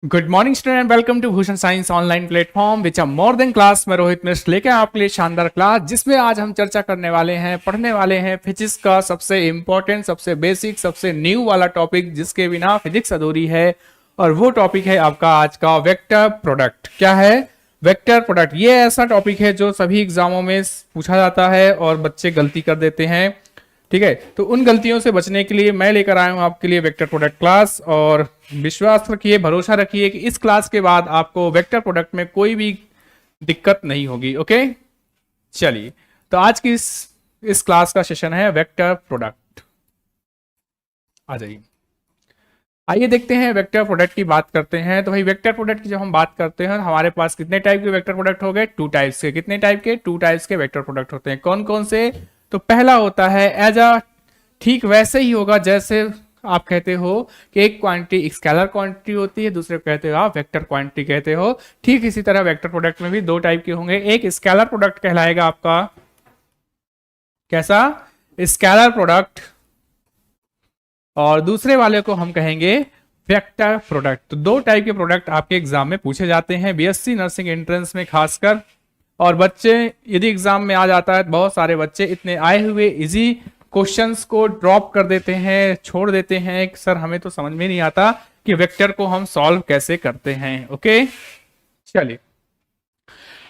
Good morning student, welcome to Bhushan science online platform which are more than class. मैं रोहित मिश्र लेके आपके लिए शानदार क्लास, जिसमें आज हम चर्चा करने वाले हैं, पढ़ने वाले हैं फिजिक्स का सबसे इंपॉर्टेंट, सबसे बेसिक, सबसे न्यू वाला टॉपिक, जिसके बिना फिजिक्स अधूरी है। और वो टॉपिक है आपका आज का वेक्टर प्रोडक्ट। क्या है? Vector product. ये ऐसा टॉपिक है जो सभी एग्जामों में पूछा जाता है और बच्चे गलती कर देते हैं। ठीक है, तो उन गलतियों से बचने के लिए मैं लेकर आया हूं आपके लिए वेक्टर प्रोडक्ट क्लास। और विश्वास रखिए, भरोसा रखिए कि इस क्लास के बाद आपको वेक्टर प्रोडक्ट में कोई भी दिक्कत नहीं होगी। ओके, चलिए, तो आज की इस क्लास का सेशन है वेक्टर प्रोडक्ट। आ जाइए, आइए देखते हैं वेक्टर प्रोडक्ट की बात करते हैं। तो भाई वेक्टर प्रोडक्ट की जब हम बात करते हैं, हमारे पास कितने टाइप के वेक्टर प्रोडक्ट हो गए? टू टाइप्स के। कितने टाइप के? टू टाइप्स के वेक्टर प्रोडक्ट होते हैं। कौन कौन से? तो पहला होता है एज अ, ठीक वैसे ही होगा जैसे आप कहते हो कि एक क्वांटिटी स्केलर क्वांटिटी होती है, दूसरे को कहते हो आप वेक्टर क्वांटिटी कहते हो। ठीक इसी तरह वेक्टर प्रोडक्ट में भी दो टाइप के होंगे। एक स्केलर प्रोडक्ट कहलाएगा आपका, कैसा? Scalar product. और दूसरे वाले को हम कहेंगे वेक्टर प्रोडक्ट। तो दो टाइप के प्रोडक्ट आपके एग्जाम में पूछे जाते हैं, बीएससी नर्सिंग एंट्रेंस में खासकर। और बच्चे यदि एग्जाम में आ जाता है, बहुत सारे बच्चे इतने आए हुए इजी क्वेश्चंस को ड्रॉप कर देते हैं, छोड़ देते हैं कि सर हमें तो समझ में नहीं आता कि वेक्टर को हम सॉल्व कैसे करते हैं। ओके, चलिए,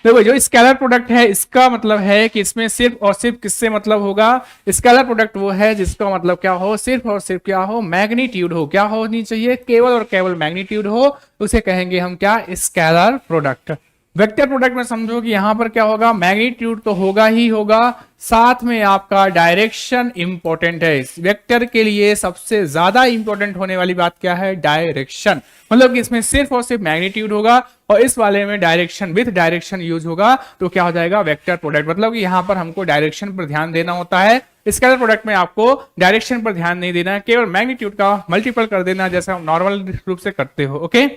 देखो जो स्केलर प्रोडक्ट है, इसका मतलब है कि इसमें सिर्फ और सिर्फ किससे मतलब होगा? स्केलर प्रोडक्ट वो है जिसका मतलब क्या हो? सिर्फ और सिर्फ क्या हो? मैग्नीट्यूड हो। क्या होनी चाहिए? केवल और केवल मैग्नीट्यूड हो। उसे कहेंगे हम क्या? Scalar product. वेक्टर प्रोडक्ट में समझो कि यहां पर क्या होगा? मैग्नीट्यूड तो होगा ही होगा, साथ में आपका डायरेक्शन इंपॉर्टेंट है। वेक्टर के लिए सबसे ज्यादा इंपॉर्टेंट होने वाली बात क्या है? डायरेक्शन। मतलब कि इसमें सिर्फ और सिर्फ मैग्नीट्यूड होगा और इस वाले में डायरेक्शन, विथ डायरेक्शन यूज होगा। तो क्या हो जाएगा? Vector product. मतलब कि यहां पर हमको डायरेक्शन पर ध्यान देना होता है। स्केलर प्रोडक्ट में आपको डायरेक्शन पर ध्यान नहीं देना है, केवल मैग्नीट्यूड का मल्टीपल कर देना, जैसे हम नॉर्मल रूप से करते हो। ओके,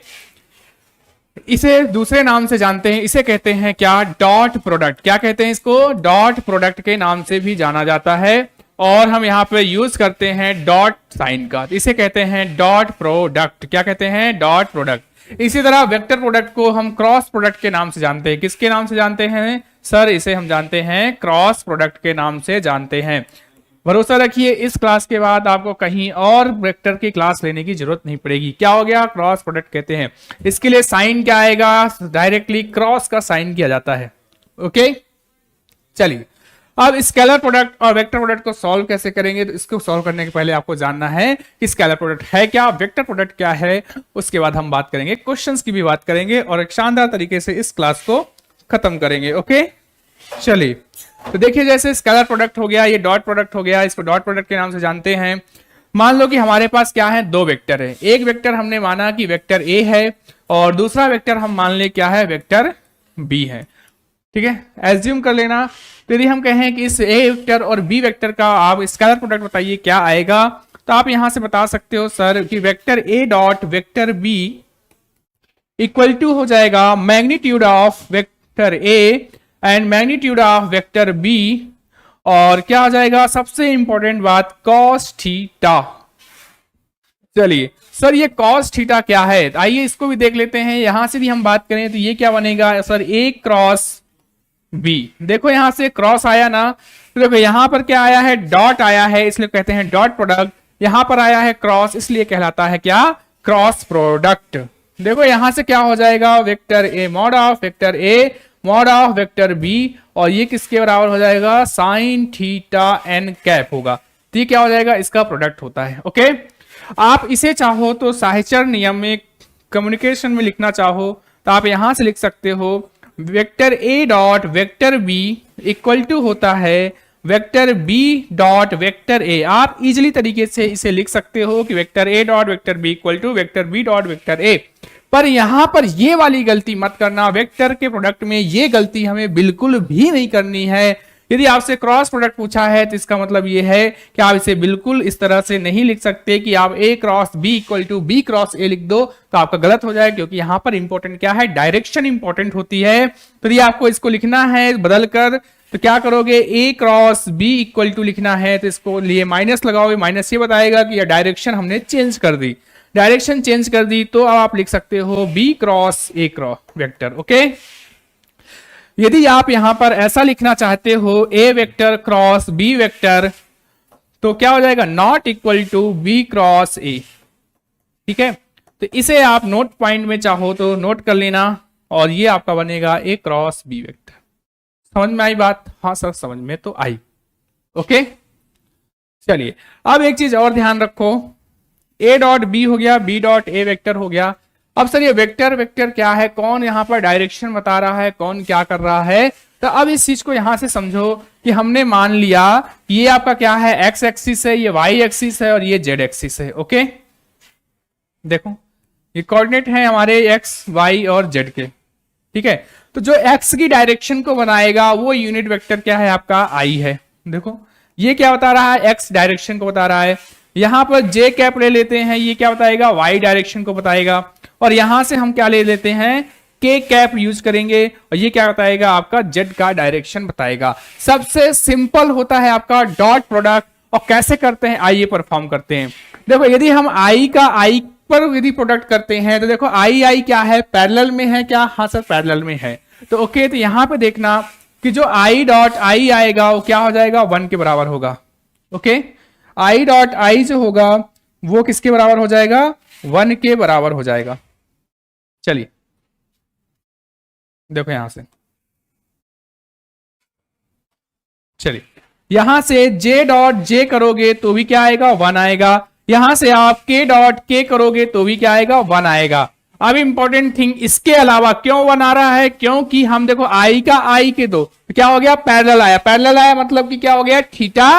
इसे दूसरे नाम से जानते हैं, इसे कहते हैं क्या? Dot product. क्या कहते हैं इसको? डॉट प्रोडक्ट के नाम से भी जाना जाता है। और हम यहां पे यूज करते हैं डॉट साइन का, इसे कहते हैं डॉट प्रोडक्ट। क्या कहते हैं? Dot product. इसी तरह वेक्टर प्रोडक्ट को हम क्रॉस प्रोडक्ट के नाम से जानते हैं। किसके नाम से जानते हैं सर? इसे हम जानते हैं क्रॉस प्रोडक्ट के नाम से जानते हैं। भरोसा रखिए, इस क्लास के बाद आपको कहीं और वेक्टर की क्लास लेने की जरूरत नहीं पड़ेगी। क्या हो गया? क्रॉस प्रोडक्ट कहते हैं। इसके लिए साइन क्या आएगा? डायरेक्टली क्रॉस का साइन किया जाता है। ओके, चलिए, अब स्केलर प्रोडक्ट और वेक्टर प्रोडक्ट को सॉल्व कैसे करेंगे? तो इसको सॉल्व करने के पहले आपको जानना है कि स्केलर प्रोडक्ट है क्या, वेक्टर प्रोडक्ट क्या है। उसके बाद हम बात करेंगे, क्वेश्चंस की भी बात करेंगे और एक शानदार तरीके से इस क्लास को खत्म करेंगे। ओके, चलिए, तो देखिए, जैसे स्केलर प्रोडक्ट हो गया, ये डॉट प्रोडक्ट हो गया, इसको डॉट प्रोडक्ट के नाम से जानते हैं। मान लो कि हमारे पास क्या है? दो वेक्टर है। एक वेक्टर हमने माना कि वेक्टर ए है और दूसरा वेक्टर हम मान ले क्या है? वेक्टर बी है। ठीक है, एज्यूम कर लेना। तो यदि हम कहें कि इस ए वेक्टर और बी वेक्टर का आप स्केलर प्रोडक्ट बताइए क्या आएगा, तो आप यहां से बता सकते हो सर कि vector A dot vector B equal to हो जाएगा magnitude of vector A and magnitude of vector B. और क्या हो जाएगा? सबसे इंपॉर्टेंट बात, कॉस थीटा। चलिए सर, ये कॉस थीटा क्या है? आइए इसको भी देख लेते हैं। यहां से भी हम बात करें तो ये क्या बनेगा सर? ए क्रॉस बी। देखो यहां से क्रॉस आया ना, तो देखो यहां पर क्या आया है? डॉट आया है, इसलिए कहते हैं डॉट प्रोडक्ट। यहां पर आया है क्रॉस, इसलिए कहलाता है क्या? Cross product. देखो यहां से क्या हो जाएगा? Vector A mod of vector A mod of vector B, और ये किसके बराबर हो जाएगा? साइन थीटा एन कैप होगा। तो ये क्या हो जाएगा? इसका प्रोडक्ट होता है। ओके, आप इसे चाहो तो साहचर्य नियम में कम्युनिकेशन में लिखना चाहो तो आप यहां से लिख सकते हो vector A dot vector B equal to होता है vector B dot vector A. आप इजिली तरीके से इसे लिख सकते हो कि vector A dot vector B equal to vector B dot vector A. पर यहां पर ये वाली गलती मत करना, वेक्टर के प्रोडक्ट में ये गलती हमें बिल्कुल भी नहीं करनी है। यदि आपसे क्रॉस प्रोडक्ट पूछा है तो इसका मतलब ये है कि आप इसे बिल्कुल इस तरह से नहीं लिख सकते कि आप A cross B equal to B cross A लिख दो, तो आपका गलत हो जाए, क्योंकि यहां पर इंपॉर्टेंट क्या है? डायरेक्शन इंपॉर्टेंट होती है। तो यदि आपको इसको लिखना है बदल कर, तो क्या करोगे? ए क्रॉस बी इक्वल टू लिखना है तो इसको लिए माइनस लगाओगे, माइनस ये बताएगा कि डायरेक्शन हमने चेंज कर दी। डायरेक्शन चेंज कर दी तो अब आप लिख सकते हो B cross A cross vector. Okay, यदि आप यहां पर ऐसा लिखना चाहते हो A vector cross B vector, तो क्या हो जाएगा, not equal to B cross A. ठीक है, तो इसे आप नोट पॉइंट में चाहो तो नोट कर लेना, और ये आपका बनेगा ए क्रॉस बी वेक्टर। समझ में आई बात? हाँ सर समझ में तो आई। ओके, चलिए अब एक चीज और ध्यान रखो, ए डॉट बी हो गया, बी डॉट ए वेक्टर हो गया। अब सर ये वेक्टर वेक्टर क्या है, कौन यहां पर डायरेक्शन बता रहा है, कौन क्या कर रहा है? तो अब इस चीज को यहां से समझो कि हमने मान लिया ये आपका क्या है, एक्स एक्सिस है, ये वाई एक्सिस है और ये जेड एक्सिस है। ओके, देखो ये कोऑर्डिनेट है हमारे एक्स वाई और जेड के। ठीक है, तो जो एक्स की डायरेक्शन को बनाएगा वो यूनिट वेक्टर क्या है, आपका आई है। देखो ये क्या बता रहा है, एक्स डायरेक्शन को बता रहा है। यहां पर जे कैप ले लेते हैं, ये क्या बताएगा, वाई डायरेक्शन को बताएगा। और यहां से हम क्या ले लेते हैं, के कैप यूज करेंगे, और ये क्या बताएगा, आपका जेड का डायरेक्शन बताएगा। सबसे सिंपल होता है आपका डॉट प्रोडक्ट। और कैसे करते हैं, आइए परफॉर्म करते हैं। देखो यदि हम आई का आई पर यदि प्रोडक्ट करते हैं तो देखो आई आई क्या है, पैरेलल में है क्या, हाँ सर पैरेलल में है। तो ओके, तो यहां पे देखना कि जो आई डॉट आई आएगा वो क्या हो जाएगा, 1 के बराबर होगा। ओके, आई डॉट आई जो होगा वो किसके बराबर हो जाएगा, 1 के बराबर हो जाएगा। चलिए देखो यहां से, चलिए यहां से जे डॉट जे करोगे तो भी क्या आएगा, 1 आएगा। यहां से आप के डॉट के करोगे तो भी क्या आएगा, 1 आएगा। अब इंपॉर्टेंट थिंग, इसके अलावा क्यों 1 आ रहा है, क्योंकि हम देखो आई का आई के दो तो क्या हो गया, पैरेलल आया। पैरेलल आया मतलब कि क्या हो गया, थीटा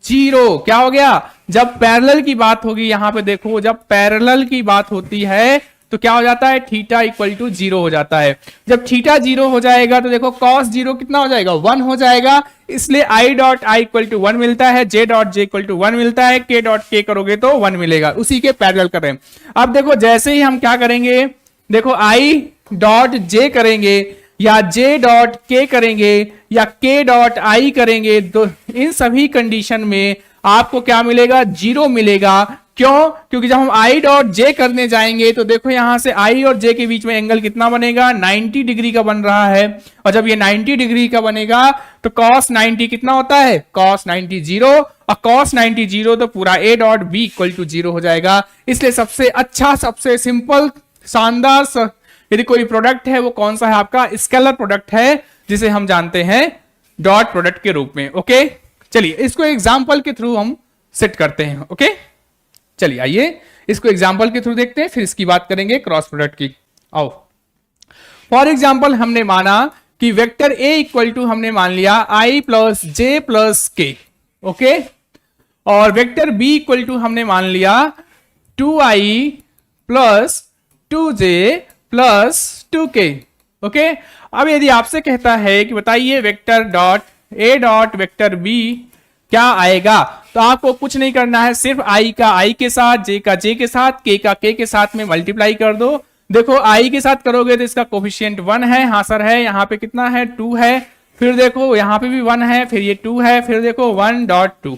0। क्या हो गया, जब पैरेलल की बात होगी, यहां पे देखो जब पैरेलल की बात होती है तो क्या हो जाता है, थीटा इक्वल टू 0 हो जाता है। जब थीटा 0 हो जाएगा तो देखो कॉस 0 कितना हो जाएगा, 1 हो जाएगा। इसलिए i dot i equal to 1 मिलता है, j dot j equal to 1 मिलता है, के डॉट के करोगे तो 1 मिलेगा। उसी के पैरेलल करें। अब देखो जैसे ही हम क्या करेंगे, देखो आई डॉट जे करेंगे या जे डॉट के करेंगे या के डॉट आई करेंगे, तो इन सभी कंडीशन में आपको क्या मिलेगा, 0 मिलेगा। क्यों, क्योंकि जब हम आई डॉट जे करने जाएंगे तो देखो यहां से आई और जे के बीच में एंगल कितना बनेगा, 90 डिग्री का बन रहा है। और जब ये 90 डिग्री का बनेगा तो cos 90 कितना होता है, cos 90 0, और cos 90 0 तो पूरा a dot b equal to 0 हो जाएगा। इसलिए सबसे अच्छा, सबसे सिंपल, शानदार यदि कोई प्रोडक्ट है वो कौन सा है, आपका स्केलर प्रोडक्ट है, जिसे हम जानते हैं डॉट प्रोडक्ट के रूप में। ओके, चलिए इसको एग्जाम्पल के थ्रू हम सेट करते हैं। ओके, चलिए आइए इसको एग्जाम्पल के थ्रू देखते हैं, फिर इसकी बात करेंगे क्रॉस प्रोडक्ट की। आओ, फॉर एग्जाम्पल हमने माना कि वेक्टर ए इक्वल टू हमने मान लिया आई प्लस जे प्लस के। ओके, और वेक्टर बी इक्वल टू हमने मान लिया 2i plus 2j plus 2k। Okay, अब यदि आपसे कहता है कि बताइए vector dot A dot vector B क्या आएगा, तो आपको कुछ नहीं करना है, सिर्फ आई का आई के साथ, जे का जे के साथ, के का के के साथ में मल्टीप्लाई कर दो। देखो आई के साथ करोगे तो इसका कोफिशिएंट 1 है, हाँ सर है, यहाँ पे कितना है, 2 है। फिर देखो यहाँ पे भी 1 है, फिर ये 2 है, फिर देखो 1.2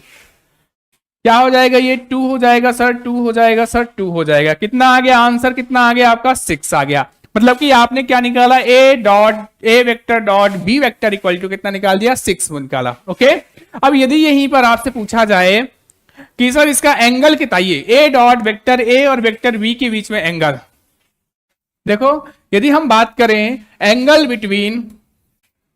क्या हो जाएगा, ये 2 हो जाएगा सर, 2 हो जाएगा सर, 2 हो जाएगा। कितना आ गया आंसर, कितना आ गया आपका, 6 आ गया। मतलब कि आपने क्या निकाला, A dot A vector dot B vector equal to कितना निकाल दिया, 6 निकाला। ओके, अब यदि यहीं पर आपसे पूछा जाए कि सर इसका एंगल बताइए, ए डॉट वेक्टर ए और वेक्टर बी के बीच में एंगल, देखो यदि हम बात करें angle between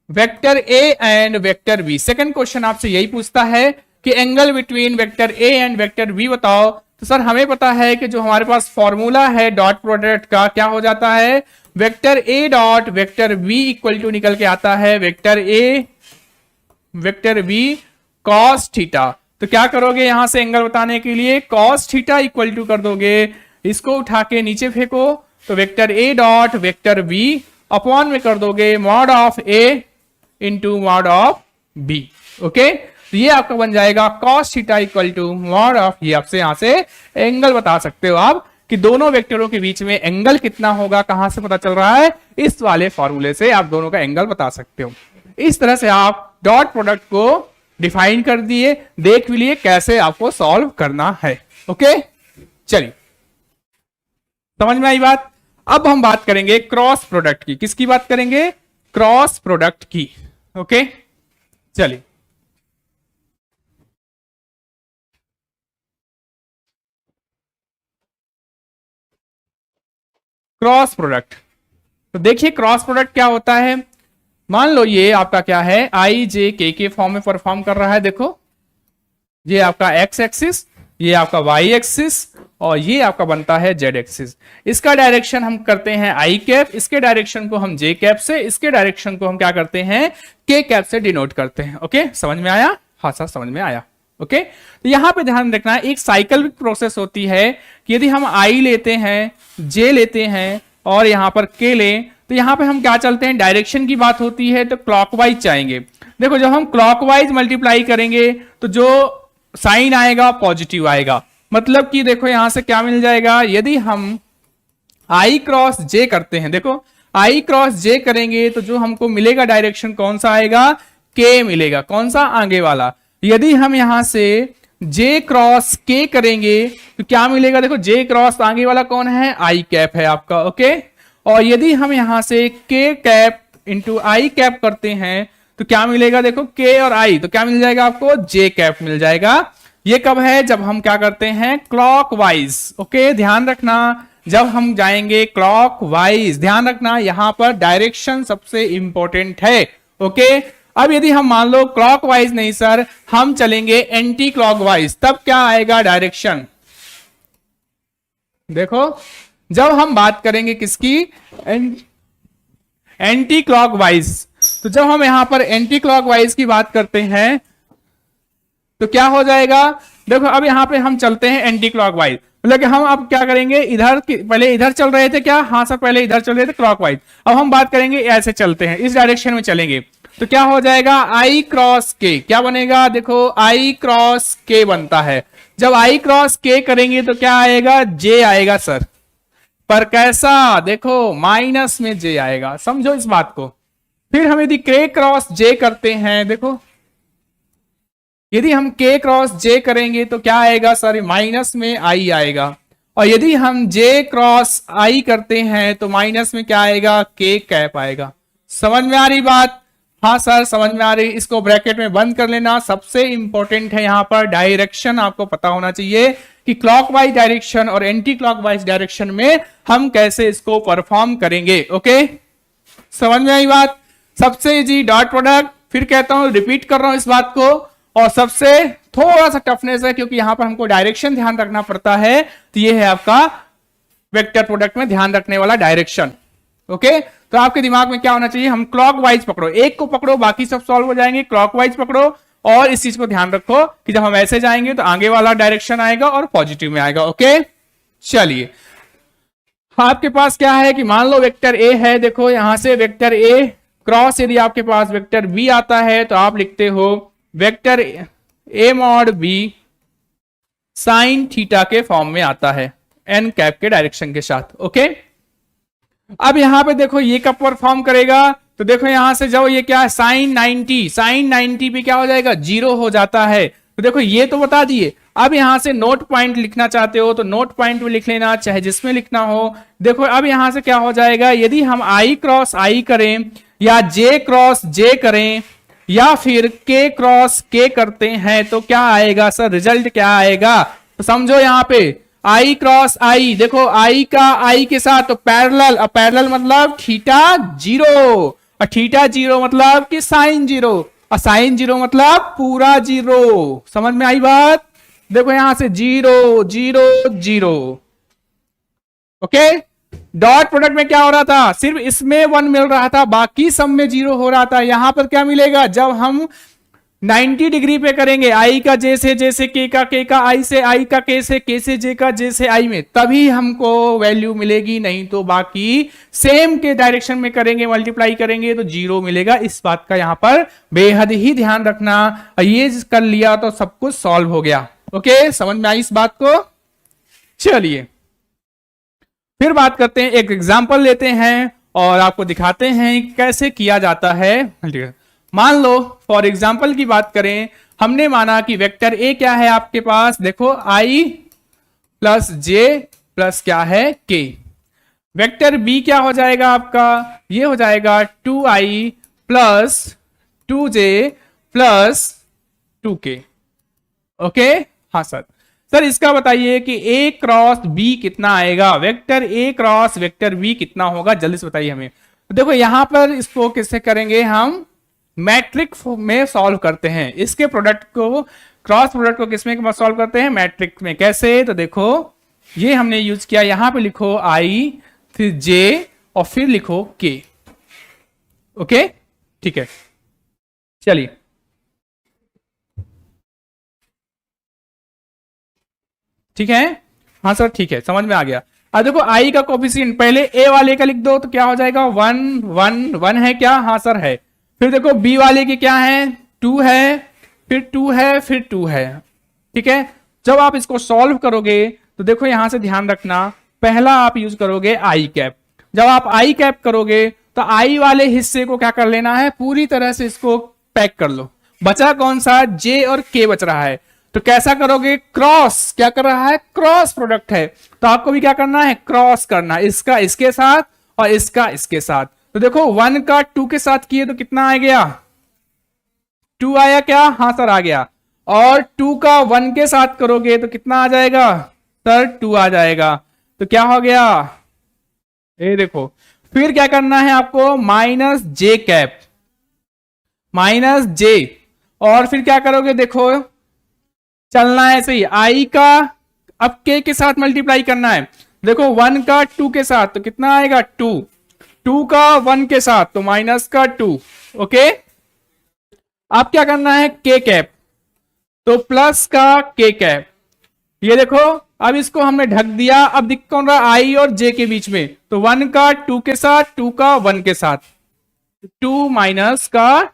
vector A and vector B, second question आपसे यही पूछता है कि angle between vector A and vector B बताओ, तो सर हमें पता है कि जो हमारे पास फॉर्मूला है डॉट प्रोडक्ट का, क्या हो जाता है, vector A dot vector B equal to निकल के आता है vector A vector B cos theta. तो क्या करोगे, यहां से एंगल बताने के लिए कॉस थीटा इक्वल टू कर दोगे, इसको उठा के नीचे फेंको, तो vector A dot vector B upon में कर दोगे mod of A into mod of B. Okay, तो ये आपका बन जाएगा cos theta equal to mod of, ये आपसे यहां से एंगल बता सकते हो आप कि दोनों वेक्टरों के बीच में एंगल कितना होगा, कहां से पता चल रहा है, इस वाले फॉर्मूले से आप दोनों का एंगल बता सकते हो। इस तरह से आप डॉट प्रोडक्ट को डिफाइन कर दिए, देख भी लिए कैसे आपको सॉल्व करना है। ओके, चलिए समझ में आई बात। अब हम बात करेंगे क्रॉस प्रोडक्ट की। किसकी बात करेंगे? क्रॉस प्रोडक्ट की। ओके चलिए, क्रॉस प्रोडक्ट। तो देखिए क्रॉस प्रोडक्ट क्या होता है। मान लो ये आपका क्या है, आई जे के फॉर्म में परफॉर्म कर रहा है। देखो ये आपका एक्स एक्सिस, ये आपका वाई एक्सिस, और ये आपका बनता है जेड एक्सिस। इसका डायरेक्शन हम करते हैं आई कैप, इसके डायरेक्शन को हम जे कैप से, इसके डायरेक्शन को हम क्या करते हैं, के कैप से डिनोट करते हैं। ओके समझ में आया? हाँ सर समझ में आया। ओके तो यहां पे ध्यान रखना, एक साइकिल प्रोसेस होती है कि यदि हम आई लेते हैं, जे लेते हैं और यहां पर के लें, तो यहां पे हम क्या चलते हैं, डायरेक्शन की बात होती है तो क्लॉकवाइज जाएंगे। देखो जब हम क्लॉकवाइज मल्टीप्लाई करेंगे तो जो साइन आएगा पॉजिटिव आएगा। मतलब कि देखो यहां से क्या मिल जाएगा, यदि हम आई क्रॉस जे करते हैं, देखो आई क्रॉस जे करेंगे तो जो हमको मिलेगा डायरेक्शन कौन सा आएगा, के मिलेगा। कौन सा? आगे वाला। यदि हम यहां से जे क्रॉस के करेंगे तो क्या मिलेगा, देखो जे क्रॉस आगे वाला कौन है, आई कैप है आपका। ओके और यदि हम यहां से के कैप इंटू आई कैप करते हैं तो क्या मिलेगा, देखो के और आई, तो क्या मिल जाएगा आपको, जे कैप मिल जाएगा। ये कब है, जब हम क्या करते हैं, क्लॉकवाइज। ओके ध्यान रखना, जब हम जाएंगे क्लॉकवाइज, ध्यान रखना यहां पर डायरेक्शन सबसे इंपॉर्टेंट है। ओके अब यदि हम मान लो क्लॉकवाइज नहीं सर, हम चलेंगे एंटी क्लॉकवाइज, तब क्या आएगा डायरेक्शन। देखो जब हम बात करेंगे किसकी, एंटी क्लॉकवाइज, तो जब हम यहां पर एंटी क्लॉकवाइज की बात करते हैं तो क्या हो जाएगा, देखो अब यहां पे हम चलते हैं एंटी क्लॉकवाइज, मतलब कि हम अब क्या करेंगे, इधर पहले इधर चल रहे थे क्या, हाँ सर पहले इधर चल रहे थे क्लॉकवाइज, अब हम बात करेंगे ऐसे चलते हैं, इस डायरेक्शन में चलेंगे तो क्या हो जाएगा, आई क्रॉस के, क्या बनेगा, देखो आई क्रॉस के बनता है। जब आई क्रॉस के करेंगे तो क्या आएगा, जे आएगा सर, पर कैसा, देखो माइनस में जे आएगा, समझो इस बात को। फिर हम यदि के क्रॉस जे करते हैं, देखो यदि हम के क्रॉस जे करेंगे तो क्या आएगा सर, माइनस में आई आएगा, और यदि हम जे क्रॉस आई करते हैं तो माइनस में क्या आएगा, के कैप आएगा। समझ में आ रही बात, हाँ सर समझ में आ रही, इसको ब्रैकेट में बंद कर लेना। सबसे इंपॉर्टेंट है यहां पर डायरेक्शन आपको पता होना चाहिए कि क्लॉकवाइज डायरेक्शन और एंटी क्लॉकवाइज डायरेक्शन में हम कैसे इसको परफॉर्म करेंगे। ओके समझ में आई बात। सबसे जी डॉट प्रोडक्ट, फिर कहता हूं रिपीट कर रहा हूं इस बात को, और सबसे थोड़ा सा टफनेस है क्योंकि यहां पर हमको डायरेक्शन ध्यान रखना पड़ता है, तो ये है आपका वेक्टर प्रोडक्ट में ध्यान रखने वाला डायरेक्शन। ओके तो आपके दिमाग में क्या होना चाहिए, हम क्लॉकवाइज पकड़ो, एक को पकड़ो बाकी सब सॉल्व हो जाएंगे, क्लॉकवाइज पकड़ो, और इस चीज को ध्यान रखो कि जब हम ऐसे जाएंगे तो आगे वाला डायरेक्शन आएगा और पॉजिटिव में आएगा। ओके चलिए आपके पास क्या है कि मान लो वेक्टर ए है, देखो यहां से वेक्टर ए क्रॉस यदि आपके पास वेक्टर बी आता है तो आप लिखते हो vector A mod B sine theta के फॉर्म में आता है, एन कैप के डायरेक्शन के साथ। ओके अब यहां पे देखो ये कब परफॉर्म करेगा, तो देखो यहां से जब ये क्या है, साइन 90 पे क्या हो जाएगा, 0 हो जाता है। तो देखो ये तो बता दिए, अब यहां से नोट पॉइंट लिखना चाहते हो तो नोट पॉइंट में लिख लेना, चाहे जिसमें लिखना हो। देखो अब यहां से क्या हो जाएगा, यदि हम आई क्रॉस आई करें या जे क्रॉस जे करें या फिर के क्रॉस के करते हैं तो क्या आएगा सर, रिजल्ट क्या आएगा, तो समझो यहां पे आई क्रॉस आई, देखो आई का आई के साथ तो पैरेलल, अब पैरेलल मतलब थीटा 0, और थीटा 0 मतलब कि साइन 0, और साइन 0 मतलब पूरा 0। समझ में आई बात, देखो यहां से 0 0 0। ओके डॉट प्रोडक्ट में क्या हो रहा था, सिर्फ इसमें 1 मिल रहा था, बाकी सब में 0 हो रहा था। यहां पर क्या मिलेगा, जब हम 90 डिग्री पे करेंगे आई का जे से, जैसे के का आई से, आई का के से जे का जे से आई में, तभी हमको वैल्यू मिलेगी, नहीं तो बाकी सेम के डायरेक्शन में करेंगे, मल्टीप्लाई करेंगे तो 0 मिलेगा। इस बात का यहां पर बेहद ही ध्यान रखना, ये कर लिया तो सब कुछ सॉल्व हो गया। ओके समझ में आई इस बात को। चलिए फिर बात करते हैं, एक एग्जाम्पल लेते हैं और आपको दिखाते हैं कैसे किया जाता है। मान लो फॉर एग्जाम्पल की बात करें, हमने माना कि वेक्टर ए क्या है आपके पास, देखो आई प्लस जे प्लस क्या है के। वेक्टर बी क्या हो जाएगा आपका, ये हो जाएगा 2i plus 2j plus 2k। Okay, हाँ सर। सर इसका बताइए कि ए क्रॉस बी कितना आएगा, vector A cross vector B कितना होगा, जल्दी से बताइए हमें। तो देखो यहां पर इसको किससे करेंगे, हम मैट्रिक्स में सॉल्व करते हैं। इसके प्रोडक्ट को, क्रॉस प्रोडक्ट को किसमें सॉल्व करते हैं, मैट्रिक्स में। कैसे, तो देखो ये हमने यूज किया, यहां पे लिखो आई, फिर जे और फिर लिखो के। ओके, ठीक है, चलिए। ठीक है, हाँ सर ठीक है, समझ में आ गया। अब देखो आई का कोफिशिएंट पहले ए वाले का लिख दो, तो क्या हो जाएगा 1 1 1 है क्या, हाँ सर है। फिर देखो बी वाले की क्या है, 2 है, फिर 2 है, फिर 2 है। ठीक है, जब आप इसको सॉल्व करोगे तो देखो यहां से ध्यान रखना, पहला आप यूज करोगे आई कैप। जब आप आई कैप करोगे तो आई वाले हिस्से को क्या कर लेना है, पूरी तरह से इसको पैक कर लो। बचा कौन सा, जे और के बच रहा है। तो कैसा करोगे, क्रॉस, क्या कर रहा है, क्रॉस प्रोडक्ट है, तो आपको भी क्या करना है, क्रॉस करना, इसका इसके साथ और इसका इसके साथ। तो देखो 1 का 2 के साथ किए तो कितना आ गया, 2 आया क्या, हाँ सर आ गया। और 2 का 1 के साथ करोगे तो कितना आ जाएगा सर, 2 आ जाएगा। तो क्या हो गया, ये देखो। फिर क्या करना है आपको, माइनस जे कैप, माइनस जे, और फिर क्या करोगे, देखो चलना है ऐसे ही, आई का अब के साथ मल्टीप्लाई करना है। देखो 1 का 2 के साथ तो कितना आएगा 2, 2 का 1 के साथ तो माइनस का 2। ओके, अब क्या करना है, के कैप, तो प्लस का के कैप। ये देखो अब इसको हमने ढक दिया, अब दिख कौन रहा, आई और जे के बीच में, तो 1 का 2 के साथ, 2 का 1 के साथ, 2 माइनस का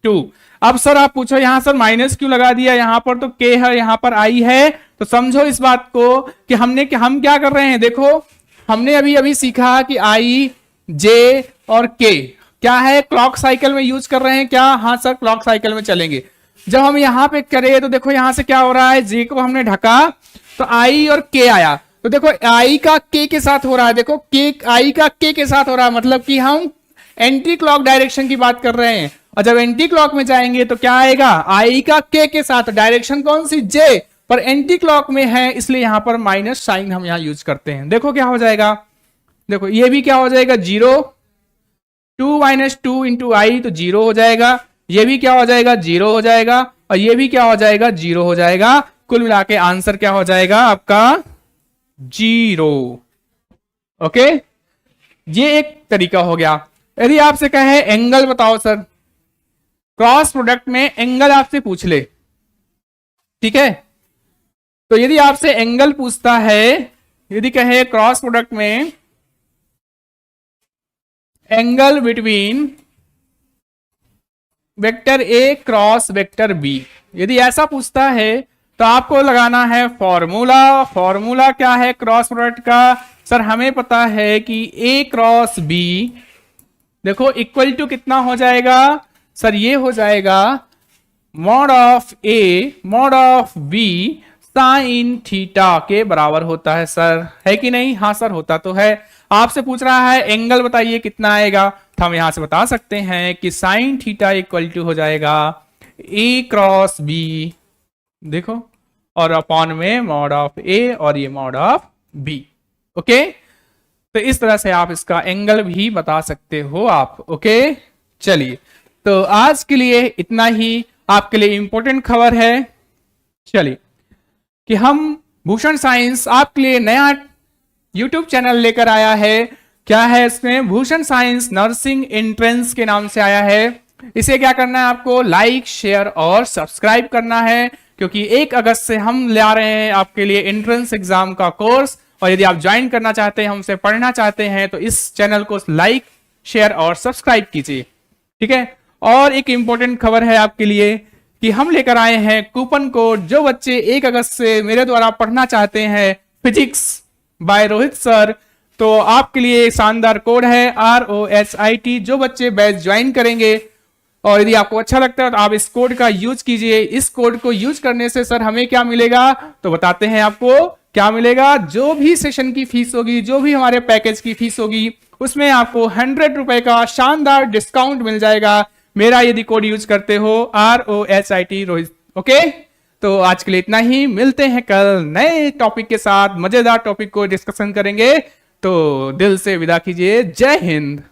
2। अब सर आप पूछो यहां सर माइनस क्यों लगा दिया, यहां पर तो के है, यहां पर आई है। तो समझो इस बात को कि हम क्या कर रहे हैं, देखो हमने अभी अभी सीखा कि आई, जे और के क्या है, क्लॉक साइकिल में यूज कर रहे हैं क्या, हाँ सर क्लॉक साइकिल में चलेंगे। जब हम यहां पे करें तो देखो यहां से क्या हो रहा है, जे को हमने ढका तो आई और के आया, तो देखो आई का के साथ हो रहा है, देखो के आई का के साथ हो रहा है, मतलब कि हम एंटी क्लॉक डायरेक्शन की बात कर रहे हैं। और जब एंटी क्लॉक में जाएंगे तो क्या आएगा, आई का के साथ, डायरेक्शन कौन सी, जे, पर एंटी क्लॉक में है इसलिए यहां पर माइनस साइन हम यहां यूज करते हैं। देखो क्या हो जाएगा, देखो ये भी क्या हो जाएगा 0, 2 माइनस 2 इंटू आई तो 0 हो जाएगा, ये भी क्या हो जाएगा 0 हो जाएगा, और ये भी क्या हो जाएगा 0 हो जाएगा। कुल मिला के आंसर क्या हो जाएगा आपका 0। ओके, ये एक तरीका हो गया। यदि आपसे कहे एंगल बताओ सर, क्रॉस प्रोडक्ट में एंगल आपसे पूछ ले, ठीक है, तो यदि आपसे एंगल पूछता है, यदि कहे क्रॉस प्रोडक्ट में angle between vector A cross vector B, यदि ऐसा पूछता है तो आपको लगाना है फॉर्मूला। फॉर्मूला क्या है क्रॉस प्रोडक्ट का, सर हमें पता है कि ए क्रॉस बी देखो इक्वल टू कितना हो जाएगा सर, ये हो जाएगा mod of A mod of B sine theta के बराबर होता है सर, है कि नहीं, हाँ सर होता तो है। आपसे पूछ रहा है एंगल बताइए कितना आएगा, तो हम यहां से बता सकते हैं कि साइन थीटा इक्वल टू हो जाएगा ए क्रॉस बी, देखो, और अपॉन में मॉड ऑफ ए और ये मॉड ऑफ बी। ओके, तो इस तरह से आप इसका एंगल भी बता सकते हो आप। ओके, चलिए, तो आज के लिए इतना ही, आपके लिए इंपॉर्टेंट खबर है, चलिए, कि हम भूषण साइंस आपके लिए नया यूट्यूब चैनल लेकर आया है। क्या है इसमें, भूषण साइंस नर्सिंग एंट्रेंस के नाम से आया है। इसे क्या करना है आपको, लाइक शेयर और सब्सक्राइब करना है, क्योंकि 1 अगस्त से हम ला रहे हैं आपके लिए एंट्रेंस एग्जाम का कोर्स। और यदि आप ज्वाइन करना चाहते हैं, हमसे पढ़ना चाहते हैं, तो इस चैनल को लाइक शेयर और सब्सक्राइब कीजिए, ठीक है। और एक इंपॉर्टेंट खबर है आपके लिए कि हम लेकर आए हैं कूपन कोड, जो बच्चे 1 अगस्त से मेरे द्वारा पढ़ना चाहते हैं फिजिक्स बाय रोहित सर, तो आपके लिए शानदार कोड है ROHIT। जो बच्चे बैच ज्वाइन करेंगे और यदि आपको अच्छा लगता है तो आप इस कोड का यूज कीजिए। इस कोड को यूज करने से सर हमें क्या मिलेगा, तो बताते हैं आपको क्या मिलेगा? जो भी सेशन की फीस होगी, जो भी हमारे पैकेज की फीस होगी, उसमें आपको 100 रुपए का शानदार डिस्काउंट मिल जाएगा, मेरा यदि कोड यूज करते हो ROHIT रोहित। ओके, तो आज के लिए इतना ही, मिलते हैं कल नए टॉपिक के साथ, मजेदार टॉपिक को डिस्कशन करेंगे। तो दिल से विदा कीजिए, जय हिंद।